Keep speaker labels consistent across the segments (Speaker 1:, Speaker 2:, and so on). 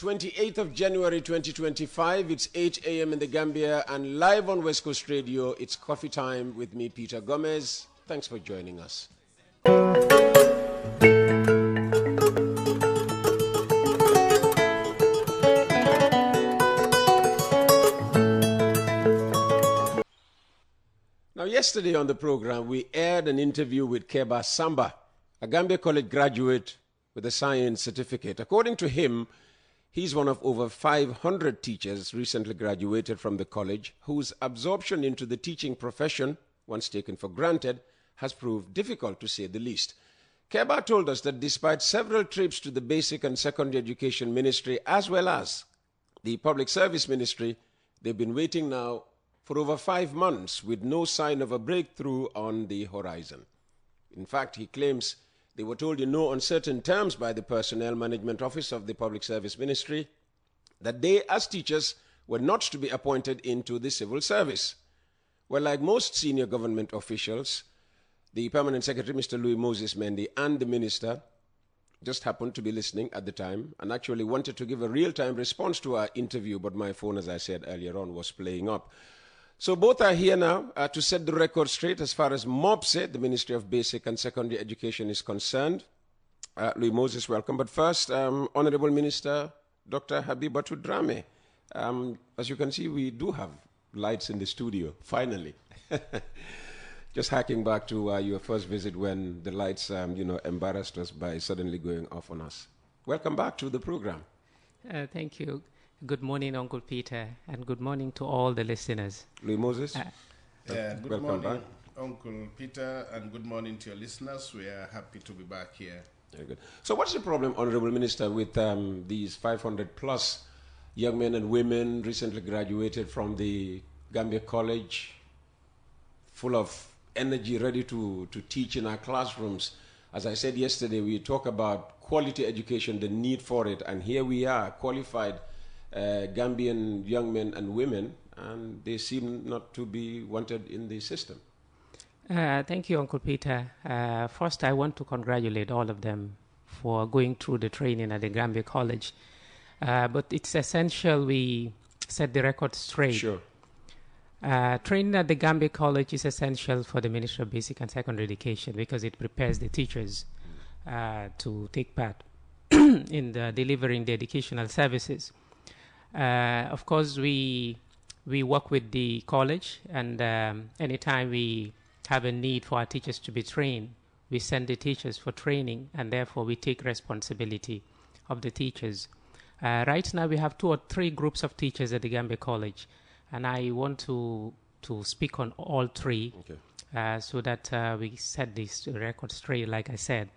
Speaker 1: 28th of January 2025. It's 8 a.m. in the Gambia and live on West Coast Radio. It's coffee time with me, Peter Gomez. Thanks for joining us. Now, yesterday on the program, we aired an interview with Keba Samba, a Gambia College graduate with a science certificate. According to him, he's one of over 500 teachers recently graduated from the college whose absorption into the teaching profession, once taken for granted, has proved difficult to say the least. Keba told us that despite several trips to the Basic and Secondary Education Ministry as well as the Public Service Ministry, they've been waiting now for over 5 months with no sign of a breakthrough on the horizon. In fact, he claims they were told in no uncertain terms by the Personnel Management Office of the Public Service Ministry that they, as teachers, were not to be appointed into the civil service. Well, like most senior government officials, the Permanent Secretary, Mr. Louis Moses Mendy, and the Minister just happened to be listening at the time and actually wanted to give a real-time response to our interview, but my phone, as I said earlier on, was playing up. So both are here now to set the record straight as far as MOPSE, the Ministry of Basic and Secondary Education, is concerned. Louis Moses, welcome. But first, Honorable Minister Dr. Habibatu Drame. As you can see, we do have lights in the studio, finally. Just harking back to your first visit when the lights, embarrassed us by suddenly going off on us. Welcome back to the program.
Speaker 2: Thank you. Good morning, Uncle Peter, and good morning to all the listeners.
Speaker 1: Louis Moses?
Speaker 3: Good morning, Uncle Peter, and good morning to your listeners. We are happy to be back here.
Speaker 1: Very good. So what's the problem, Honorable Minister, with these 500-plus young men and women recently graduated from the Gambia College, full of energy, ready to teach in our classrooms? As I said yesterday, we talk about quality education, the need for it, and here we are, qualified Gambian young men and women, and they seem not to be wanted in the system.
Speaker 2: Thank you, Uncle Peter. First, I want to congratulate all of them for going through the training at the Gambia College. But it's essential we set the record straight.
Speaker 1: Sure.
Speaker 2: Training at the Gambia College is essential for the Ministry of Basic and Secondary Education because it prepares the teachers to take part in delivering the educational services. Of course, we work with the college, and anytime we have a need for our teachers to be trained, we send the teachers for training, and therefore we take responsibility of the teachers. Right now, we have 2 or 3 groups of teachers at the Gambia College, and I want to speak on all 3, okay, so that we set this record straight, like I said.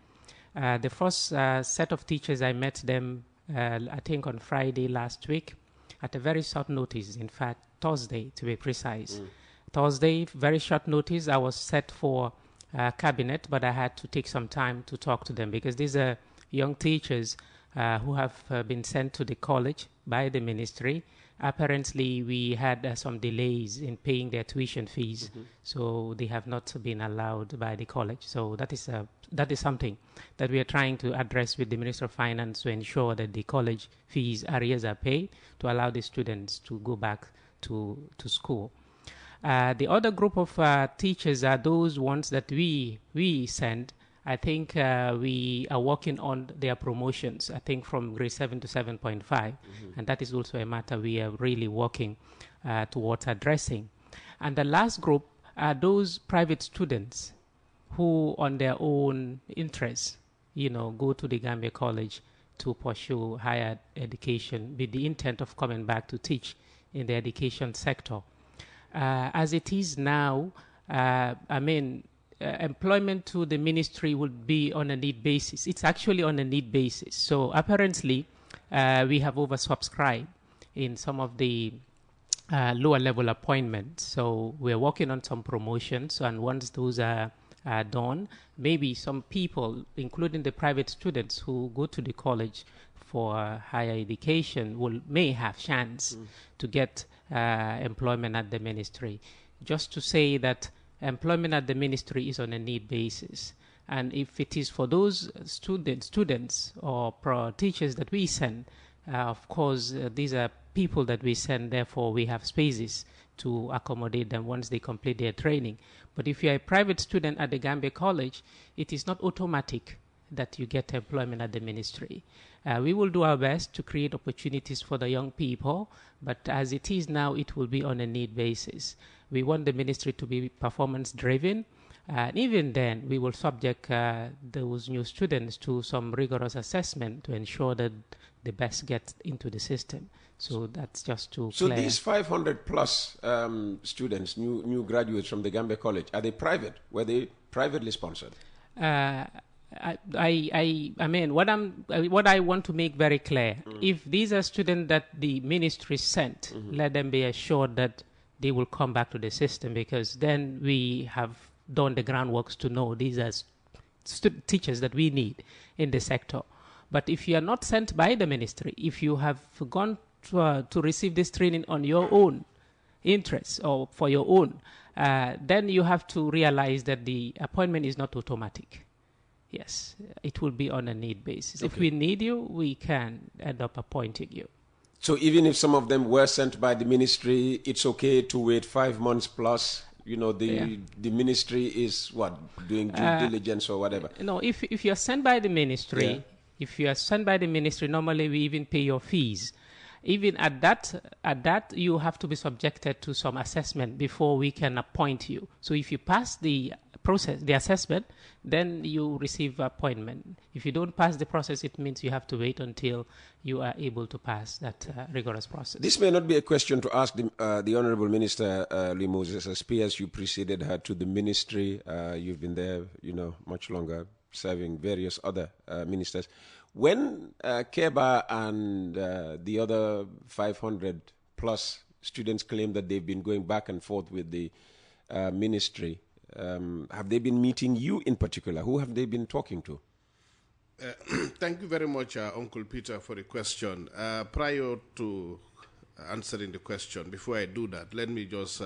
Speaker 2: The first set of teachers, I met them, I think, on Friday last week, at a very short notice, in fact, Thursday to be precise. Thursday, very short notice, I was set for cabinet, but I had to take some time to talk to them because these are young teachers who have been sent to the college by the ministry. Apparently, we had some delays in paying their tuition fees, so they have not been allowed by the college. So that is something that we are trying to address with the Minister of Finance to ensure that the college fees arrears are paid to allow the students to go back to school. The other group of teachers are those ones that we send. I think we are working on their promotions, I think from grade 7 to 7.5. And that is also a matter we are really working towards addressing. And the last group are those private students who, on their own interests, go to the Gambia College to pursue higher education with the intent of coming back to teach in the education sector. As it is now, employment to the ministry would be on a need basis. It's actually on a need basis. So apparently, we have oversubscribed in some of the lower level appointments. So we're working on some promotions, and once those are done, maybe some people, including the private students who go to the college for higher education, may have chance to get employment at the ministry. Just to say that employment at the ministry is on a need basis. And if it is for those students or teachers that we send, Of course, these are people that we send, therefore we have spaces to accommodate them once they complete their training. But if you're a private student at the Gambia College, it is not automatic that you get employment at the ministry. We will do our best to create opportunities for the young people, but as it is now, it will be on a need basis. We want the ministry to be performance driven, and even then, we will subject those new students to some rigorous assessment to ensure that the best get into the system. So that's just to
Speaker 1: So
Speaker 2: clear.
Speaker 1: these 500 plus students, new graduates from the Gambia College, are they private? Were they privately sponsored?
Speaker 2: I mean, what I want to make very clear, if these are students that the ministry sent, let them be assured that they will come back to the system, because then we have done the groundworks to know these are teachers that we need in the sector. But if you are not sent by the ministry, if you have gone to receive this training on your own interests or for your own, then you have to realize that the appointment is not automatic. Yes, it will be on a need basis. Okay. If we need you, we can end up appointing you.
Speaker 1: So even if some of them were sent by the ministry, it's okay to wait 5 months plus? You know, the ministry is what, doing due diligence or whatever?
Speaker 2: No, if you're sent by the ministry, normally we even pay your fees. Even at that, you have to be subjected to some assessment before we can appoint you. So if you pass the process, the assessment, then you receive appointment. If you don't pass the process, it means you have to wait until you are able to pass that rigorous process.
Speaker 1: This may not be a question to ask the Honorable Minister Lee Moses, as PSU preceded her to the ministry. You've been there, much longer, serving various other ministers. When Keba and the other 500 plus students claim that they've been going back and forth with the ministry, have they been meeting you in particular? Who have they been talking to?
Speaker 3: Thank you very much, Uncle Peter, for the question. Prior to answering the question, before I do that, let me just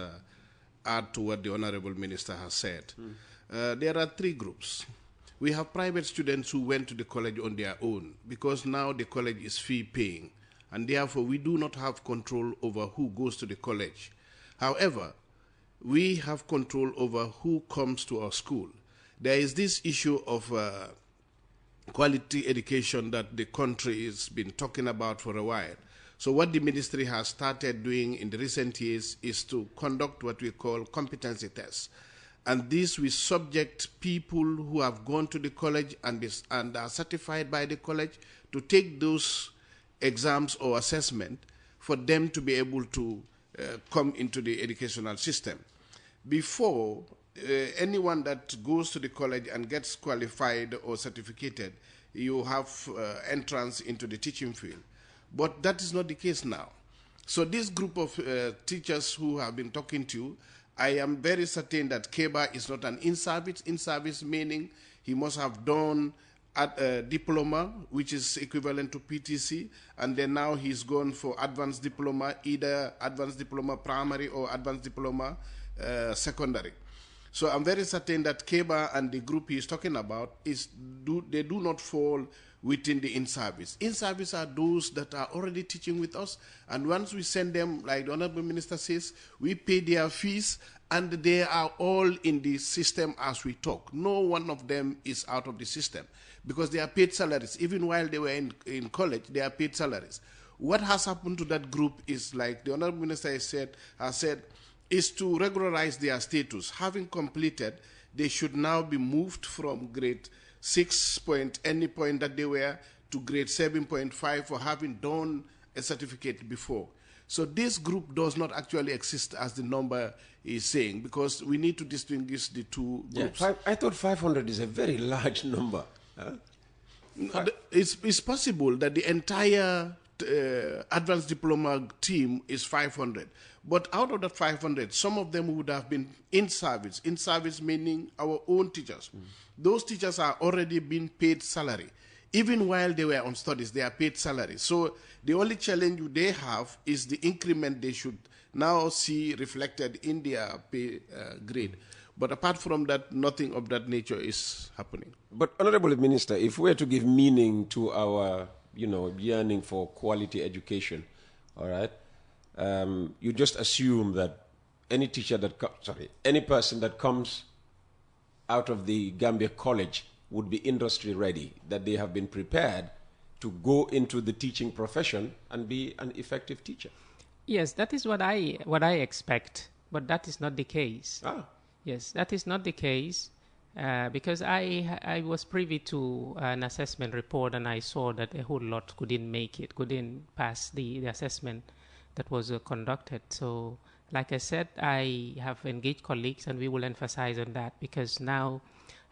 Speaker 3: add to what the Honorable Minister has said. There are three groups. We have private students who went to the college on their own, because now the college is fee-paying, and therefore we do not have control over who goes to the college. However, we have control over who comes to our school. There is this issue of quality education that the country has been talking about for a while. So what the ministry has started doing in the recent years is to conduct what we call competency tests. And this we subject people who have gone to the college and are certified by the college to take those exams or assessment for them to be able to come into the educational system. Before, anyone that goes to the college and gets qualified or certificated, you have entrance into the teaching field. But that is not the case now. So this group of teachers who have been talking to you, I am very certain that Keba is not an in-service. In-service meaning he must have done a diploma, which is equivalent to PTC, and then now he's gone for advanced diploma, either advanced diploma primary or advanced diploma secondary. So I'm very certain that Keba and the group he's talking about, they do not fall within the in-service. In-service are those that are already teaching with us, and once we send them, like the Honorable Minister says, we pay their fees, and they are all in the system as we talk. No one of them is out of the system, because they are paid salaries. Even while they were in college, they are paid salaries. What has happened to that group is, like the Honorable Minister has said, is to regularize their status. Having completed, they should now be moved from grade 6 point, any point that they were, to grade 7.5 for having done a certificate before. So this group does not actually exist as the number is saying, because we need to distinguish the two groups.
Speaker 1: I thought 500 is a very large number. Huh?
Speaker 3: It's possible that the entire advanced diploma team is 500. But out of that 500, some of them would have been in service. In service meaning our own teachers. Those teachers are already being paid salary. Even while they were on studies, they are paid salary. So the only challenge they have is the increment they should now see reflected in their pay grade. But apart from that, nothing of that nature is happening.
Speaker 1: But, Honorable Minister, if we were to give meaning to our yearning for quality education, all right, you just assume that any person that comes out of the Gambia College would be industry ready, that they have been prepared to go into the teaching profession and be an effective teacher.
Speaker 2: Yes, that is what I expect, but that is not the case. Yes, that is not the case, because I was privy to an assessment report, and I saw that a whole lot couldn't pass the assessment that was conducted. So, like I said, I have engaged colleagues, and we will emphasize on that, because now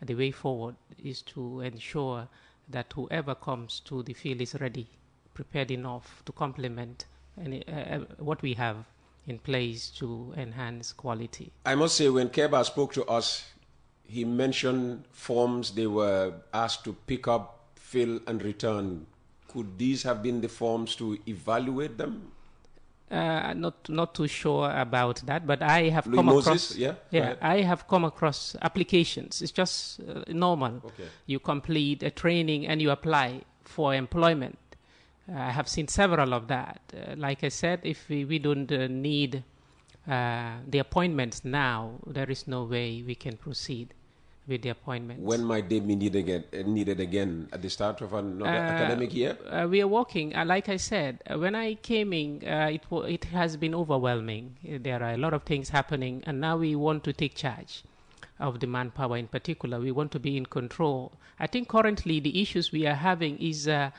Speaker 2: the way forward is to ensure that whoever comes to the field is ready, prepared enough to complement what we have in place to enhance quality.
Speaker 1: I must say, when Keba spoke to us, he mentioned forms they were asked to pick up, fill, and return. Could these have been the forms to evaluate them?
Speaker 2: Not too sure about that, but I have I have come across applications. It's just normal.
Speaker 1: Okay.
Speaker 2: You complete a training and you apply for employment. I have seen several of that. Like I said, if we don't need the appointments now, there is no way we can proceed with the appointments.
Speaker 1: When might they be needed again? At the start of another academic year?
Speaker 2: We are working. Like I said, when I came in, it has been overwhelming. There are a lot of things happening, and now we want to take charge of the manpower in particular. We want to be in control. I think currently the issues we are having is the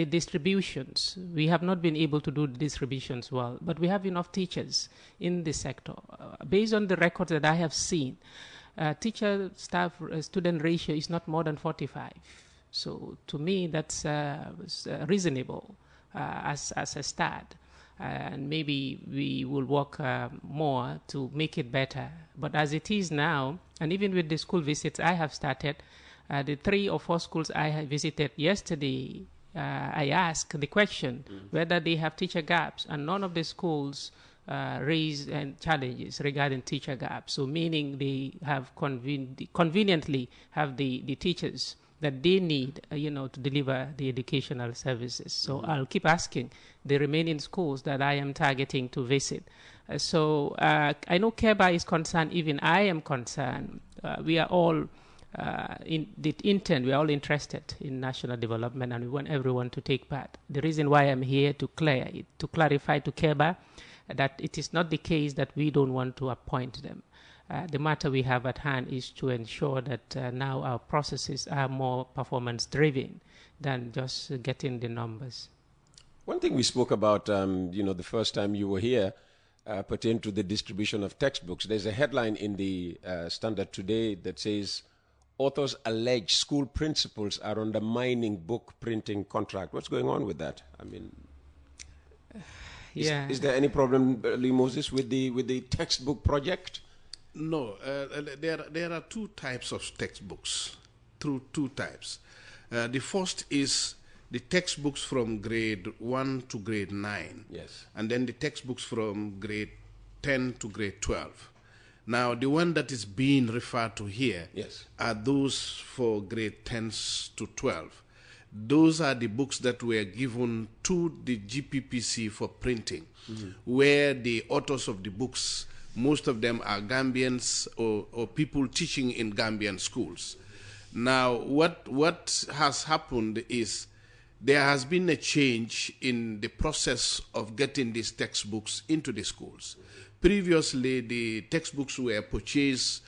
Speaker 2: distributions. We have not been able to do the distributions well, but we have enough teachers in this sector. Based on the records that I have seen, teacher-staff-student ratio is not more than 45. So to me, that's reasonable as a start. And maybe we will work more to make it better. But as it is now, and even with the school visits I have started, the 3 or 4 schools I have visited yesterday, I asked the question whether they have teacher gaps, and none of the schools raise challenges regarding teacher gaps. So meaning they have conveniently have the teachers that they need, to deliver the educational services. So I'll keep asking the remaining schools that I am targeting to visit. So I know Keba is concerned, even I am concerned. We are all we are all interested in national development, and we want everyone to take part. The reason why I'm here to clarify to Keba that it is not the case that we don't want to appoint them. The matter we have at hand is to ensure that now our processes are more performance-driven than just getting the numbers.
Speaker 1: One thing we spoke about, the first time you were here, pertained to the distribution of textbooks. There's a headline in the Standard today that says, authors allege school principals are undermining book printing contract. What's going on with that? I mean, is there any problem, Lee Moses, with the textbook project?
Speaker 3: No, there are 2 types of textbooks. Two types. The first is the textbooks from grade 1 to grade 9.
Speaker 1: Yes. And
Speaker 3: then the textbooks from grade 10 to grade 12. Now, the one that is being referred to here are those for grade 10s to 12. Those are the books that were given to the GPPC for printing, where the authors of the books, most of them are Gambians or people teaching in Gambian schools. Now, what has happened is there has been a change in the process of getting these textbooks into the schools. Previously, the textbooks were purchased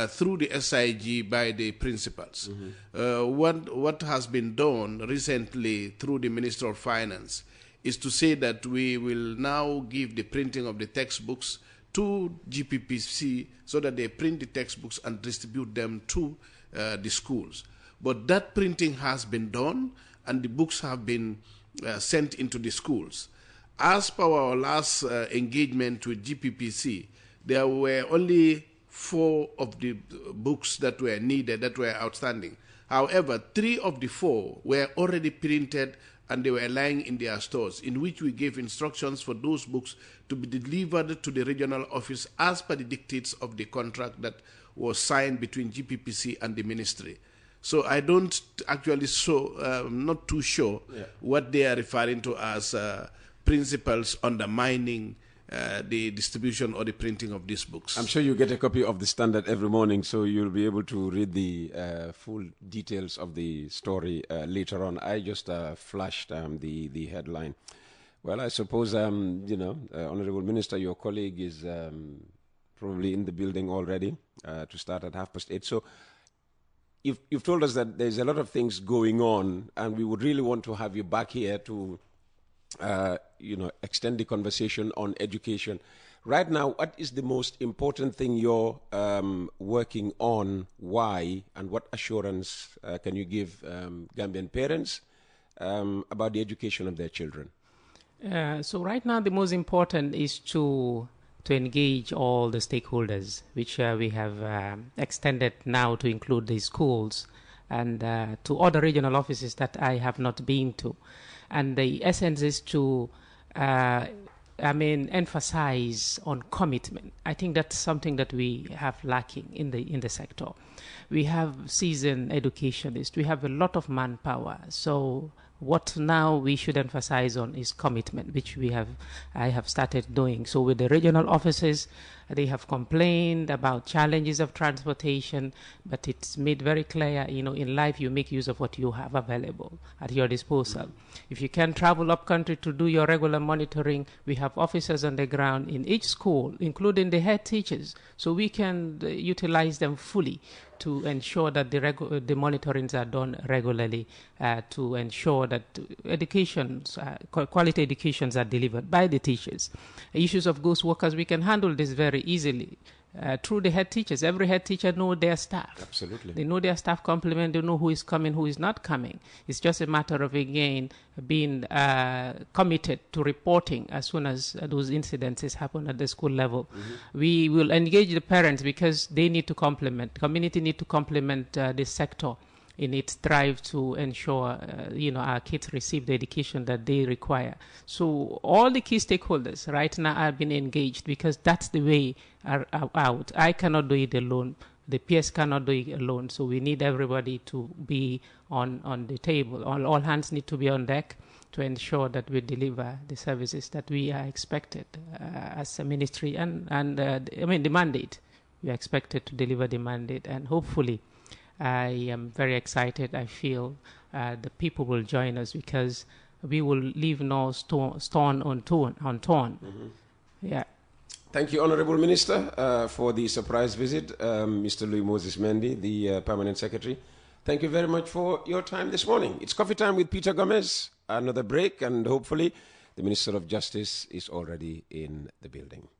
Speaker 3: through the SIG by the principals. What has been done recently through the Minister of Finance is to say that we will now give the printing of the textbooks to GPPC so that they print the textbooks and distribute them to the schools. But that printing has been done, and the books have been sent into the schools. As per our last engagement with GPPC, there were only 4 of the books that were needed, that were outstanding. However, 3 of the 4 were already printed and they were lying in their stores, in which we gave instructions for those books to be delivered to the regional office as per the dictates of the contract that was signed between GPPC and the ministry. So I don't actually not too sure what they are referring to as principles undermining the distribution or the printing of these books.
Speaker 1: I'm sure you get a copy of the Standard every morning, so you'll be able to read the full details of the story later on. I just flashed the headline. Well, I suppose, Honorable Minister, your colleague is probably in the building already to start at 8:30. So you've told us that there's a lot of things going on, and we would really want to have you back here to extend the conversation on education. Right now, what is the most important thing you're working on? Why? And what assurance can you give Gambian parents about the education of their children?
Speaker 2: So right now, the most important is to engage all the stakeholders, which we have extended now to include the schools and to other regional offices that I have not been to. And the essence is to, emphasize on commitment. I think that's something that we have lacking in the sector. We have seasoned educationists. We have a lot of manpower. So what now we should emphasize on is commitment, which I have started doing. So with the regional offices, they have complained about challenges of transportation, but it's made very clear, in life you make use of what you have available at your disposal. If you can travel up country to do your regular monitoring, we have officers on the ground in each school, including the head teachers, so we can utilize them fully to ensure that the monitorings are done regularly, to ensure that quality educations are delivered by the teachers. Issues of ghost workers, we can handle this very easily through the head teachers. Every head teacher knows their staff.
Speaker 1: Absolutely.
Speaker 2: They know their staff complement. They know who is coming, who is not coming. It's just a matter of, again, being committed to reporting as soon as those incidences happen at the school level. Mm-hmm. We will engage the parents because they need to complement. Community need to complement this sector in its drive to ensure, our kids receive the education that they require. So all the key stakeholders right now have been engaged because that's the way out. I cannot do it alone. The PS cannot do it alone. So we need everybody to be on the table. All hands need to be on deck to ensure that we deliver the services that we are expected as a ministry and the mandate. We are expected to deliver the mandate, and hopefully I am very excited. I feel the people will join us because we will leave no stone unturned. Mm-hmm. Yeah.
Speaker 1: Thank you, Honorable Minister, for the surprise visit. Mr. Louis Moses Mendy, the Permanent Secretary. Thank you very much for your time this morning. It's coffee time with Peter Gomez. Another break, and hopefully the Minister of Justice is already in the building.